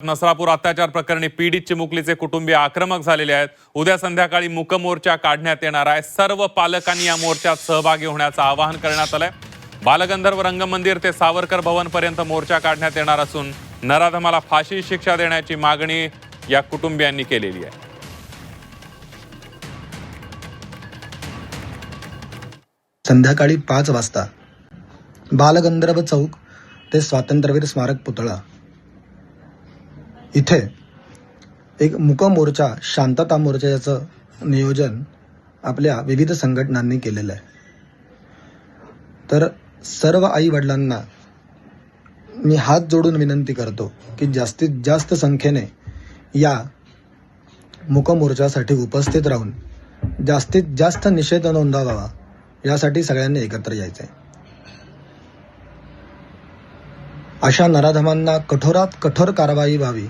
नसरापूर अत्याचार प्रकरणी पीडित चिमुकलीचे कुटुंबीय आक्रमक झालेले आहेत। उद्या संध्याकाळी मूक मोर्चा काढण्यात येणार आहे। सर्व पालकांनी या मोर्चात सहभागी होण्याचं आवाहन करण्यात आलंय। बालगंधर्व रंगमंदिर ते सावरकर भवन पर्यंत मोर्चा काढण्यात येणार असून नराधमाला फाशी शिक्षा देण्याची मागणी या कुटुंबियांनी केलेली आहे। संध्याकाळी 5 वाजता बालगंधर्व चौक ते स्वातंत्र्यवीर स्मारक पुतळा इथे एक मूक मोर्चा, शांतता मोर्चा याचं नियोजन आपल्या विविध संघटनांनी केलेलं आहे। तर सर्व आई वडिलांना मी हात जोडून विनंती करतो की जास्तीत जास्त संख्येने या मूक मोर्चासाठी उपस्थित राहून जास्तीत जास्त निषेध नोंदवावा, यासाठी सगळ्यांनी एकत्र यायचं आहे। अशा नराधमांना कठोरात कठोर कारवाई व्हावी